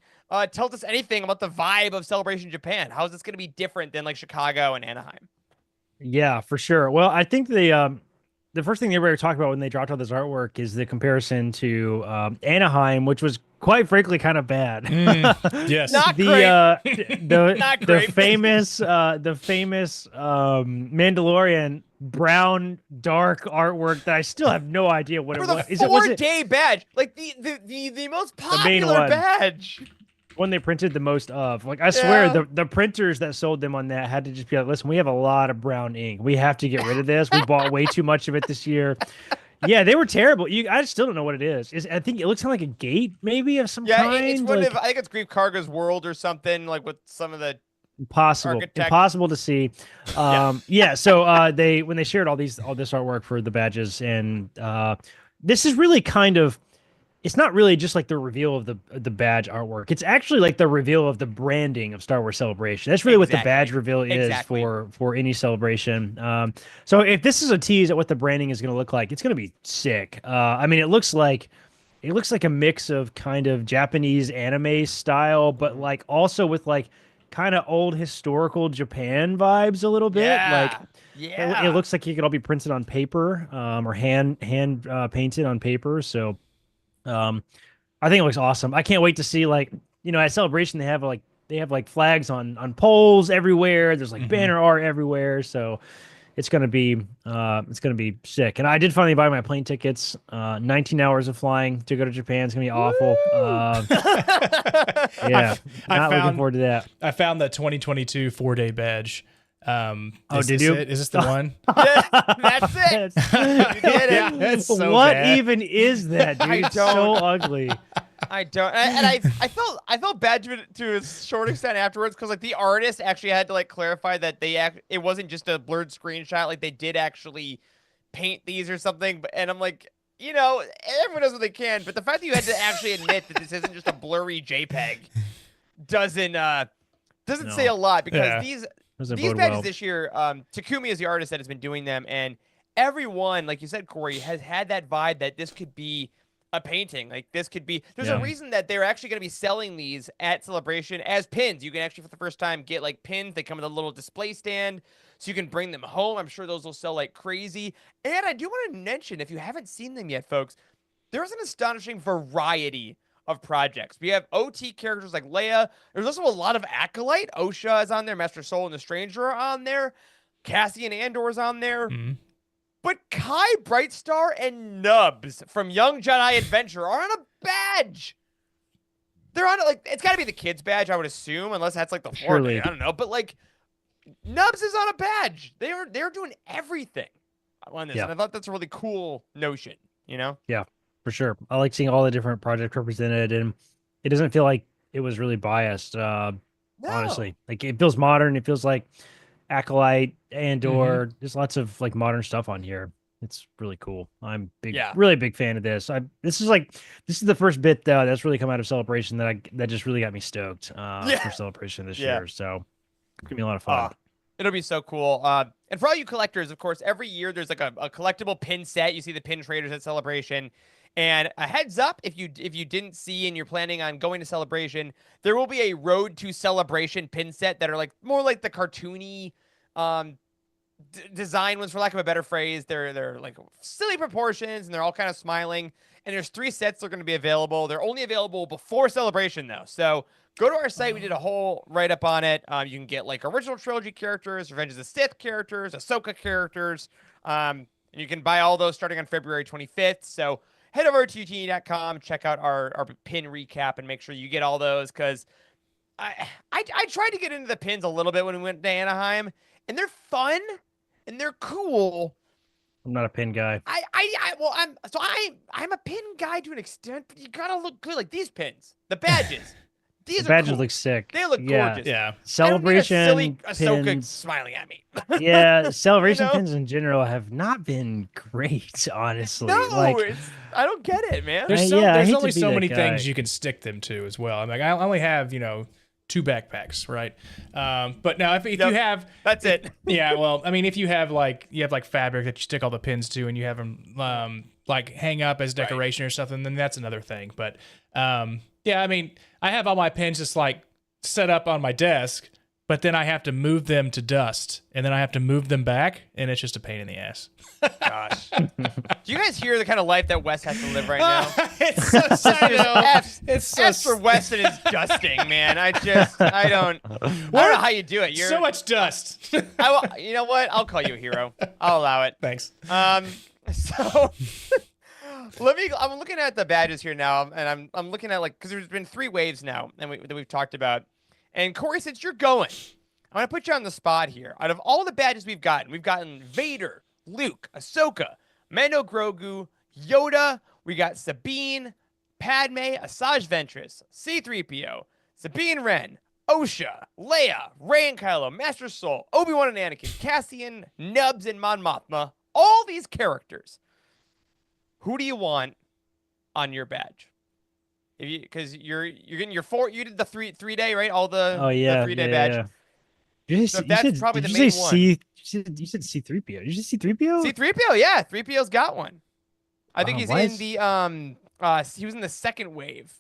tells us anything about the vibe of Celebration Japan? How is this going to be different than like Chicago and Anaheim? Yeah, for sure. Well, I think the first thing they were talking about when they dropped all this artwork is the comparison to Anaheim, which was quite frankly kind of bad. Yes, not great. Not great. The famous Mandalorian brown dark artwork that I still have no idea what it was. For the 4-day badge, like the most popular badge. One they printed the most of. Like, I swear, the printers that sold them on that had to just be like, listen, we have a lot of brown ink. We have to get rid of this. We bought way too much of it this year. Yeah, they were terrible. I still don't know what it is. I think it looks kind of like a gate, maybe, of some kind. It's one of, I think it's Grief Karga's world or something, like with some of the impossible to see. So when they shared all this artwork for the badges, and this is really kind of, it's not really just like the reveal of the badge artwork. It's actually like the reveal of the branding of Star Wars Celebration. That's really what the badge reveal is for any celebration. So if this is a tease at what the branding is going to look like, it's going to be sick. I mean, it looks like a mix of kind of Japanese anime style, but like also with like kind of old historical Japan vibes a little bit. It looks like it could all be printed on paper or hand painted on paper. So I think it looks awesome. I can't wait to see, like, at Celebration they have like flags on poles everywhere. There's like banner art everywhere. So it's gonna be sick. And I did finally buy my plane tickets. 19 hours of flying to go to Japan. It's gonna be awful. Looking forward to that. I found the 2022 4-day badge. Did you? Is this the one? Yeah, that's it. You did it. It's so what bad. even is that, dude? It's so ugly. I don't, and I felt bad to a short extent afterwards because like the artist actually had to like clarify that it wasn't just a blurred screenshot, like they did actually paint these or something. And I'm like, everyone does what they can, but the fact that you had to actually admit that this isn't just a blurry JPEG doesn't say a lot, because these badges this year, Takumi is the artist that has been doing them, and everyone, like you said, Corey, has had that vibe that this could be a painting. Like this could be, there's a reason that they're actually going to be selling these at Celebration as pins. You can actually, for the first time, get like pins. They come with a little display stand, so you can bring them home. I'm sure those will sell like crazy. And I do want to mention, if you haven't seen them yet, folks, there's an astonishing variety of projects. We have OT characters like Leia. There's also a lot of Acolyte. Osha is on there. Master Soul and the Stranger are on there. Cassian Andor is on there. But Kai Brightstar and Nubs from Young Jedi Adventure are on a badge. They're on it, like, it's got to be the kids badge, I would assume, unless that's like the 4-day. I don't know. But like, Nubs is on a badge. They're doing everything on this. And I thought that's a really cool notion, Yeah. For sure. I like seeing all the different projects represented, and it doesn't feel like it was really biased, honestly. Like, it feels modern. It feels like Acolyte, Andor. There's lots of like modern stuff on here. It's really cool. I'm Yeah. really big fan of this. This is the first bit that's really come out of Celebration that just really got me stoked for Celebration this Yeah. year. So it's gonna be a lot of fun. It'll be so cool. And for all you collectors, of course, every year there's like a collectible pin set. You see the pin traders at Celebration. And a heads up, if you didn't see and you're planning on going to Celebration, there will be a Road to Celebration pin set that are like more like the cartoony design ones, for lack of a better phrase. They're like silly proportions and they're all kind of smiling. And there's 3 sets that are going to be available. They're only available before Celebration though. So go to our site. We did a whole write up on it. You can get like original trilogy characters, Revenge of the Sith characters, Ahsoka characters. And you can buy all those starting on February 25th. So head over to youtini.com, check out our pin recap, and make sure you get all those, because I tried to get into the pins a little bit when we went to Anaheim, and they're fun and they're cool. I'm not a pin guy. I'm a pin guy to an extent, but you gotta look good. Like these pins, the badges. These badges cool. look sick. They look gorgeous. Yeah. Celebration I don't need a silly Ahsoka pins. smiling at me. Yeah, Celebration pins in general have not been great, honestly. No, like, I don't get it, man. There's hate only to be so that many guy. things you can stick them to as well. I'm like, I only have 2 backpacks, right? But now if you have, that's it. Yeah, well, I mean, if you have like fabric that you stick all the pins to, and you have them like hang up as decoration or something, then that's another thing. But yeah, I mean, I have all my pins just like set up on my desk, but then I have to move them to dust, and then I have to move them back, and it's just a pain in the ass. Gosh. Do you guys hear the kind of life that Wes has to live right now? It's so sad. It's so As for Wes and his dusting, man, I don't know how you do it. You're so much dust. you know what? I'll call you a hero. I'll allow it. Thanks. So I'm looking at the badges here now, and I'm looking at, like, because there's been 3 waves now that we've talked about. And Corey, since you're going, I'm gonna put you on the spot here. Out of all the badges we've gotten Vader, Luke, Ahsoka, Mando Grogu, Yoda. We got Sabine, Padme, Asajj Ventress, C-3PO, Sabine Wren, Osha, Leia, Rey and Kylo, Master Soul, Obi-Wan and Anakin, Cassian, Nubs, and Mon Mothma. All these characters. Who do you want on your badge? Because you're getting your 4. You did the 3-day, right? All the oh yeah, the 3-day badge. Yeah. You So that's probably the main one. You said C-3PO. Did you say C-3PO? C-3PO, yeah. 3PO's got one. I think he's why in is- the he was in the second wave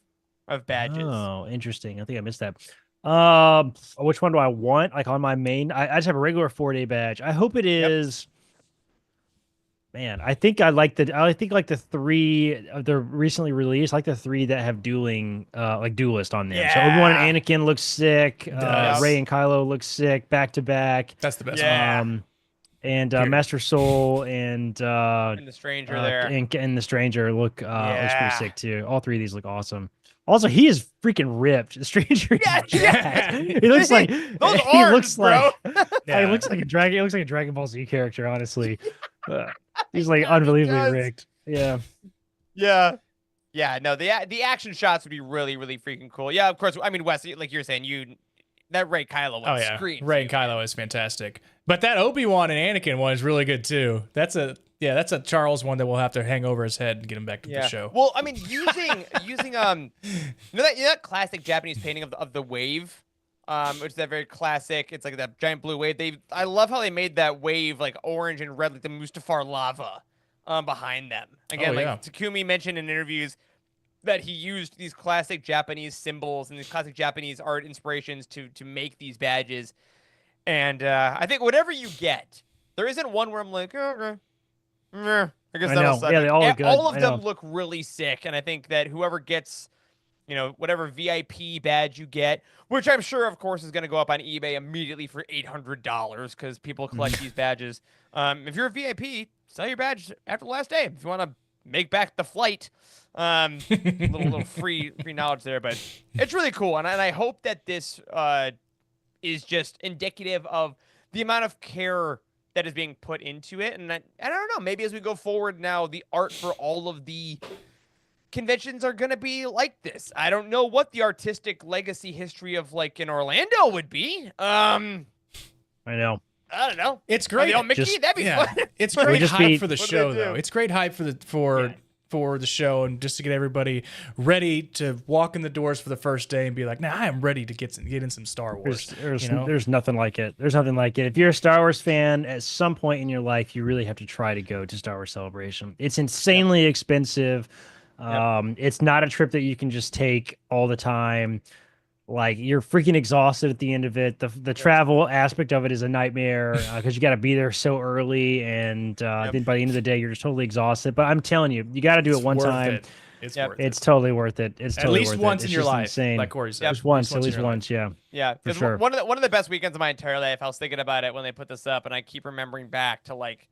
of badges. Oh, interesting. I think I missed that. Which one do I want? Like on my main, I just have a regular 4-day badge. I hope it is. Man, I think like the 3 of the recently released, like the 3 that have dueling, like duelist on them. So Yeah. Obi-Wan and Anakin looks sick. Does. Rey and Kylo look sick back to back. That's the best. Yeah. And Master Soul and the Stranger there. and the Stranger looks Yeah. pretty sick too. All 3 of these look awesome. Also, he is freaking ripped. The Stranger. Yeah. He looks like Those he arms, looks like Yeah. he looks like a dragon. He looks like a Dragon Ball Z character. Honestly, he's like unbelievably does. rigged. Yeah. Yeah. No, the action shots would be really, really freaking cool. Yeah, of course. I mean, Wes, like you're saying, that Rey Kylo one screams. Rey and Kylo is fantastic. But that Obi-Wan and Anakin one is really good too. That's a Charles one that we'll have to hang over his head and get him back to the show. Well, I mean, using that classic Japanese painting of the wave, which is that very classic. It's like that giant blue wave. I love how they made that wave like orange and red, like the Mustafar lava, behind them. Again, Takumi mentioned in interviews that he used these classic Japanese symbols and these classic Japanese art inspirations to make these badges. And I think whatever you get, there isn't one where I'm like, okay. I guess I that'll know. suck. Yeah, they all look good. All of I them know. look really sick, and I think that whoever gets, whatever VIP badge you get, which I'm sure, of course, is going to go up on eBay immediately for $800 because people collect these badges. If you're a VIP, sell your badge after the last day. If you want to make back the flight, little free knowledge there, but it's really cool, and I hope that this is just indicative of the amount of care that is being put into it. And I don't know, maybe as we go forward now, the art for all of the conventions are going to be like this. I don't know what the artistic legacy history of like in Orlando would be. I know. I don't know. It's Are great. they all Mickey? That'd be fun. It's great just hype be- for the What do show, they do? though. It's great hype for the show, and just to get everybody ready to walk in the doors for the first day and be like, "Nah, I am ready to get in some Star Wars." There's nothing like it. There's nothing like it. If you're a Star Wars fan, at some point in your life, you really have to try to go to Star Wars Celebration. It's insanely expensive. It's not a trip that you can just take all the time. Like, you're freaking exhausted at the end of it. The travel aspect of it is a nightmare because you got to be there so early, and then by the end of the day, you're just totally exhausted. But I'm telling you, you got to do it one worth time. it. It's worth it. It's totally worth it. It's At totally least worth once it. in It's your just life, insane. like Corey said. Just once, at least in your life. once, yeah. Yeah, For because sure. one of the best weekends of my entire life. I was thinking about it when they put this up, and I keep remembering back to like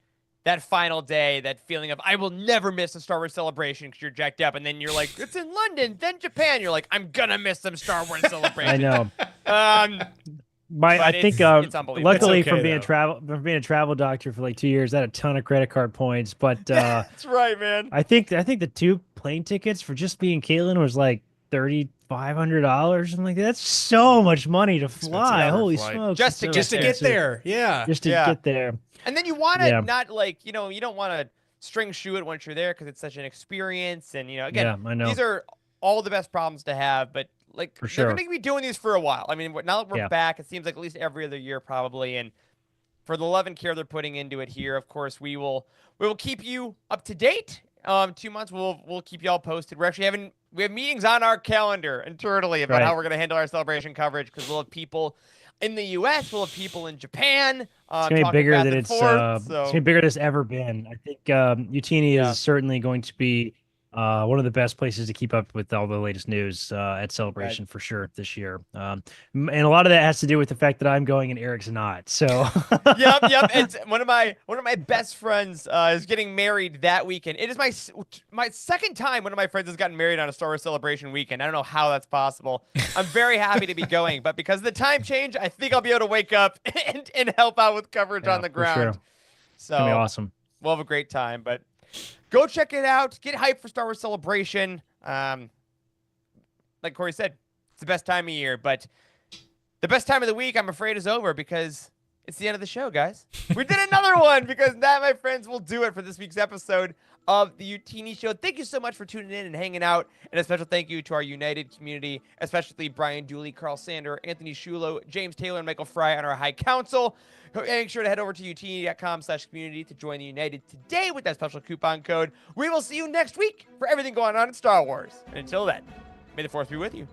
that final day, that feeling of I will never miss a Star Wars Celebration because you're jacked up, and then you're like, it's in London, then Japan. You're like, I'm gonna miss some Star Wars Celebration. I know. Um, I think it's unbelievable. luckily It's okay, from being a travel doctor for like 2 years, I had a ton of credit card points. But that's right, man. I think the 2 plane tickets for just being Caitlin was like $3,500, something like that. That's so much money to fly. Expensive Holy flight. smokes! Just to it's so Just to get expensive. there, yeah. Just to Yeah. get there. And then you want to Yeah. not like, you don't want to string shoe it once you're there because it's such an experience. And, again, Yeah, I know. these are all the best problems to have, but like For they're sure. going to be doing these for a while. I mean, now that we're Yeah. back, it seems like at least every other year probably. And for the love and care they're putting into it here, of course, we will keep you up to date. 2 months, we'll keep y'all posted. We have meetings on our calendar internally about how we're going to handle our celebration coverage because we'll have people in the U.S., we'll have people in Japan. It's gonna be bigger than it's so. gonna be bigger than it's ever been. I think Youtini Yeah. is certainly going to be one of the best places to keep up with all the latest news at Celebration for sure this year. And a lot of that has to do with the fact that I'm going and Eric's not. So yep. It's one of my best friends is getting married that weekend. It is my second time one of my friends has gotten married on a Star Wars Celebration weekend. I don't know how that's possible. I'm very happy to be going, but because of the time change, I think I'll be able to wake up and help out with coverage on the for ground. sure. So It's gonna be awesome. we'll have a great time. But go check it out. Get hyped for Star Wars Celebration. Like Corey said, it's the best time of year, but the best time of the week, I'm afraid, is over because it's the end of the show, guys. We did another one because that, my friends, will do it for this week's episode of the Youtini Show. Thank you so much for tuning in and hanging out. And a special thank you to our United community, especially Brian Dooley, Carl Sander, Anthony Shulo, James Taylor, and Michael Fry on our High Council. Make sure to head over to youtini.com/community to join the United today with that special coupon code. We will see you next week for everything going on in Star Wars. And until then, may the Force be with you.